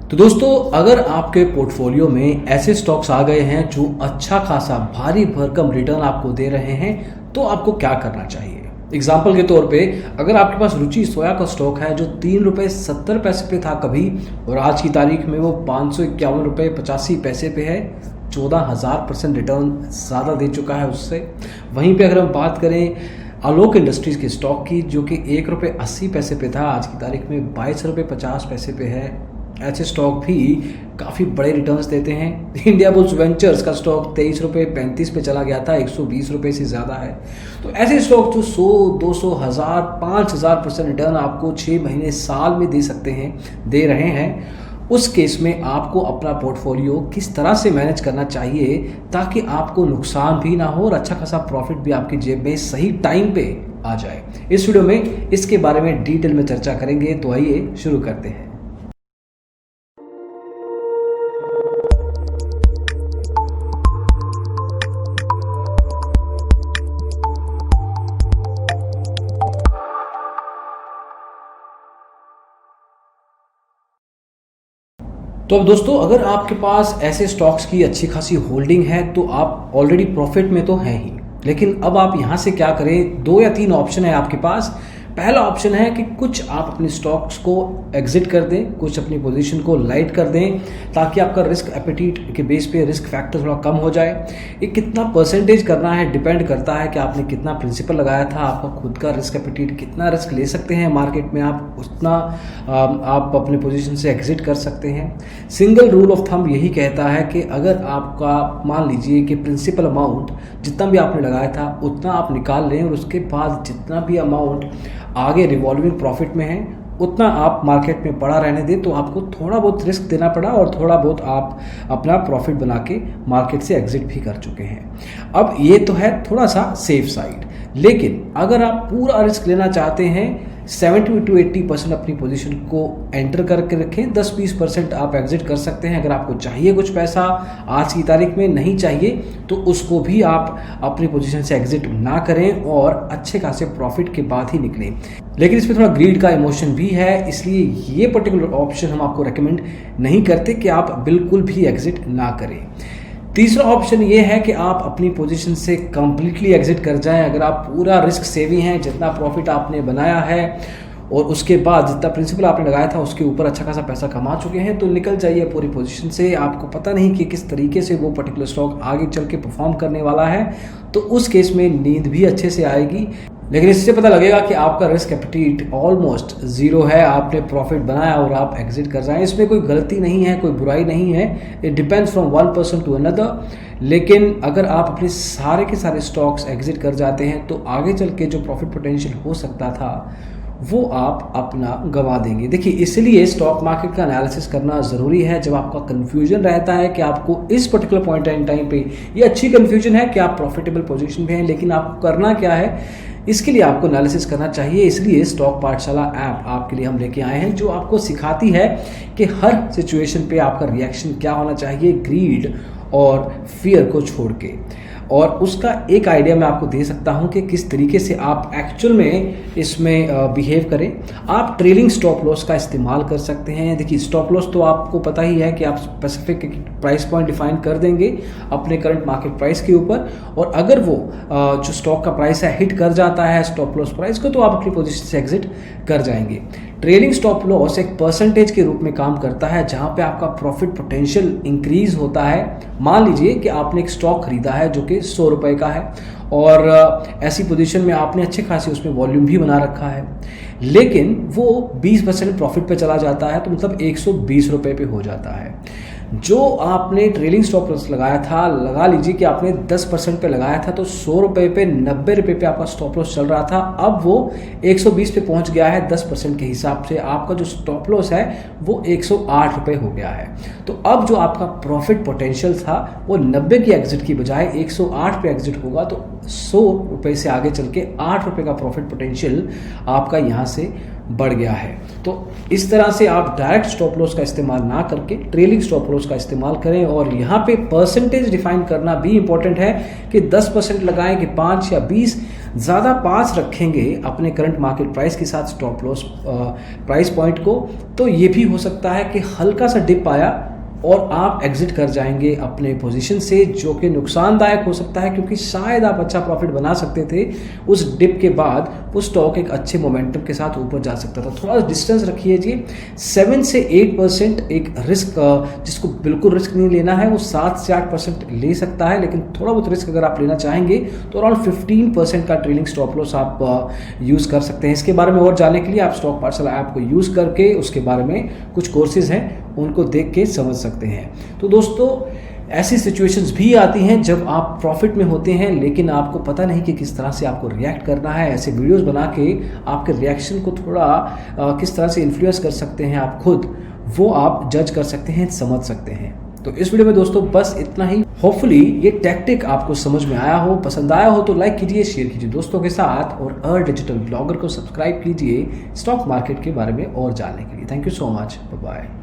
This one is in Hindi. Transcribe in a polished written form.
तो दोस्तों, अगर आपके पोर्टफोलियो में ऐसे स्टॉक्स आ गए हैं जो अच्छा खासा भारी भरकम रिटर्न आपको दे रहे हैं, तो आपको क्या करना चाहिए। एग्जाम्पल के तौर पे, अगर आपके पास रुचि सोया का स्टॉक है जो ₹3.70 पे था कभी, और आज की तारीख में वो ₹551.85 पे है, 14,000% रिटर्न ज़्यादा दे चुका है उससे। वहीं पे अगर हम बात करें आलोक इंडस्ट्रीज के स्टॉक की, जो कि ₹1.80 पे था, आज की तारीख में ₹22.50 पे है। ऐसे स्टॉक भी काफ़ी बड़े रिटर्न्स देते हैं। इंडिया बुल्स वेंचर्स का स्टॉक ₹23.35 पे चला गया था, ₹120 से ज़्यादा है। तो ऐसे स्टॉक जो 100, 200, 1000, 5000% रिटर्न आपको 6 महीने साल में दे सकते हैं, दे रहे हैं, उस केस में आपको अपना पोर्टफोलियो किस तरह से मैनेज करना चाहिए ताकि आपको नुकसान भी ना हो और अच्छा खासा प्रॉफिट भी आपकी जेब में सही टाइम पे आ जाए। इस वीडियो में इसके बारे में डिटेल में चर्चा करेंगे, तो आइए शुरू करते हैं। तो अब दोस्तों, अगर आपके पास ऐसे स्टॉक्स की अच्छी खासी होल्डिंग है तो आप ऑलरेडी प्रॉफिट में तो हैं ही, लेकिन अब आप यहाँ से क्या करें। 2 या 3 ऑप्शन है आपके पास। पहला ऑप्शन है कि कुछ आप अपने स्टॉक्स को एग्जिट कर दें, कुछ अपनी पोजीशन को लाइट कर दें, ताकि आपका रिस्क एपेटीट के बेस पे रिस्क फैक्टर थोड़ा कम हो जाए। ये कितना परसेंटेज करना है डिपेंड करता है कि आपने कितना प्रिंसिपल लगाया था, आपका खुद का रिस्क एपेटीट कितना रिस्क ले सकते हैं मार्केट में, आप उतना आप अपने पोजीशन से एग्जिट कर सकते हैं। सिंगल रूल ऑफ थंब यही कहता है कि अगर आपका मान लीजिए कि प्रिंसिपल अमाउंट जितना भी आपने लगाया था उतना आप निकाल लें, और उसके बाद जितना भी अमाउंट आगे रिवॉल्विंग प्रॉफिट में है उतना आप मार्केट में पड़ा रहने दें, तो आपको थोड़ा बहुत रिस्क देना पड़ा और थोड़ा बहुत आप अपना प्रॉफिट बना के मार्केट से एग्जिट भी कर चुके हैं। अब ये तो है थोड़ा सा सेफ साइड, लेकिन अगर आप पूरा रिस्क लेना चाहते हैं, 70 to 80% अपनी पोजीशन को एंटर करके रखें, 10-20% आप एग्जिट कर सकते हैं। अगर आपको चाहिए कुछ पैसा आज की तारीख में, नहीं चाहिए तो उसको भी आप अपनी पोजीशन से एग्जिट ना करें और अच्छे खासे प्रॉफिट के बाद ही निकलें। लेकिन इसमें थोड़ा ग्रीड का इमोशन भी है, इसलिए ये पर्टिकुलर ऑप्शन हम आपको रेकमेंड नहीं करते कि आप बिल्कुल भी एग्जिट ना करें। तीसरा ऑप्शन ये है कि आप अपनी पोजीशन से कंप्लीटली एग्जिट कर जाएं। अगर आप पूरा रिस्क सेवी हैं, जितना प्रॉफिट आपने बनाया है और उसके बाद जितना प्रिंसिपल आपने लगाया था उसके ऊपर अच्छा खासा पैसा कमा चुके हैं, तो निकल जाइए पूरी पोजीशन से। आपको पता नहीं कि किस तरीके से वो पर्टिकुलर स्टॉक आगे चल के परफॉर्म करने वाला है, तो उस केस में नींद भी अच्छे से आएगी। लेकिन इससे पता लगेगा कि आपका रिस्क एपेटीट ऑलमोस्ट जीरो है, आपने प्रॉफिट बनाया और आप एग्जिट कर जाएं। इसमें कोई गलती नहीं है, कोई बुराई नहीं है, it depends from one person to another. लेकिन अगर आप अपने सारे के सारे स्टॉक्स एग्जिट कर जाते हैं तो आगे चल के जो प्रॉफिट पोटेंशियल हो सकता था वो आप अपना गंवा देंगे। देखिए, इसलिए स्टॉक मार्केट का एनालिसिस करना ज़रूरी है। जब आपका कन्फ्यूजन रहता है कि आपको इस पर्टिकुलर पॉइंट इन टाइम पे, ये अच्छी कन्फ्यूजन है कि आप प्रॉफिटेबल पोजीशन में हैं, लेकिन आपको करना क्या है, इसके लिए आपको एनालिसिस करना चाहिए। इसलिए स्टॉक पाठशाला ऐप आपके लिए हम लेके आए हैं, जो आपको सिखाती है कि हर सिचुएशन पे आपका रिएक्शन क्या होना चाहिए, ग्रीड और फियर को छोड़ के। और उसका एक आइडिया मैं आपको दे सकता हूं कि किस तरीके से आप एक्चुअल में इसमें बिहेव करें। आप ट्रेलिंग स्टॉप लॉस का इस्तेमाल कर सकते हैं। देखिए, स्टॉप लॉस तो आपको पता ही है कि आप स्पेसिफिक प्राइस पॉइंट डिफाइन कर देंगे अपने करंट मार्केट प्राइस के ऊपर, और अगर वो जो स्टॉक का प्राइस है हिट कर जाता है स्टॉप लॉस प्राइस को, तो आप अपनी पोजीशन से एग्जिट कर जाएंगे। ट्रेलिंग स्टॉप लॉस एक परसेंटेज के रूप में काम करता है, जहां पे आपका प्रॉफिट पोटेंशियल इंक्रीज होता है। मान लीजिए कि आपने एक स्टॉक खरीदा है जो कि ₹100 का है, और ऐसी पोजीशन में आपने अच्छे खासी उसमें वॉल्यूम भी बना रखा है, लेकिन वो 20% प्रॉफिट पे चला जाता है, तो मतलब ₹120 पे हो जाता है। जो आपने ट्रेलिंग स्टॉप लॉस लगाया था, लगा लीजिए कि आपने 10% पे लगाया था, तो ₹100 पे ₹90 पे आपका स्टॉप लॉस चल रहा था। अब वो 120 पे पहुंच गया है। 10% के हिसाब से आपका जो स्टॉप लॉस है वो ₹108 हो गया है। तो अब जो आपका प्रॉफिट पोटेंशियल था वो 90 की एग्जिट की बजाय 108 पे एग्जिट होगा, तो ₹100 से आगे चल के ₹8 का प्रॉफिट पोटेंशियल आपका यहाँ से बढ़ गया है। तो इस तरह से आप डायरेक्ट स्टॉप लॉस का इस्तेमाल ना करके ट्रेलिंग स्टॉप लॉस का इस्तेमाल करें। और यहाँ पे परसेंटेज डिफाइन करना भी इंपॉर्टेंट है कि 10% लगाएं कि 5 या 20, ज़्यादा पास रखेंगे अपने करंट मार्केट प्राइस के साथ स्टॉप लॉस प्राइस पॉइंट को, तो ये भी हो सकता है कि हल्का सा डिप आया और आप एग्जिट कर जाएंगे अपने पोजीशन से, जो कि नुकसानदायक हो सकता है, क्योंकि शायद आप अच्छा प्रॉफिट बना सकते थे। उस डिप के बाद वो स्टॉक एक अच्छे मोमेंटम के साथ ऊपर जा सकता था। थोड़ा डिस्टेंस रखिए जी। 7 से 8% एक रिस्क, जिसको बिल्कुल रिस्क नहीं लेना है वो 7 से 8% ले सकता है, लेकिन थोड़ा बहुत रिस्क अगर आप लेना चाहेंगे तो अराउंड 15% का ट्रेलिंग स्टॉप लॉस आप यूज़ कर सकते हैं। इसके बारे में और जानने के लिए आप स्टॉक पार्सल ऐप को यूज़ करके उसके बारे में कुछ कोर्सेज हैं उनको देख के समझ सकते हैं। तो दोस्तों, ऐसी सिचुएशंस भी आती हैं जब आप प्रॉफिट में होते हैं लेकिन आपको पता नहीं कि किस तरह से आपको रिएक्ट करना है। ऐसे वीडियोस बना के आपके रिएक्शन को थोड़ा किस तरह से इन्फ्लुएंस कर सकते हैं आप खुद, वो आप जज कर सकते हैं, समझ सकते हैं। तो इस वीडियो में दोस्तों बस इतना ही। होपफुली ये टैक्टिक आपको समझ में आया हो, पसंद आया हो तो लाइक कीजिए, शेयर कीजिए दोस्तों के साथ, और डिजिटल ब्लॉगर को सब्सक्राइब कीजिए स्टॉक मार्केट के बारे में और जानने के लिए। Thank you so much, bye bye.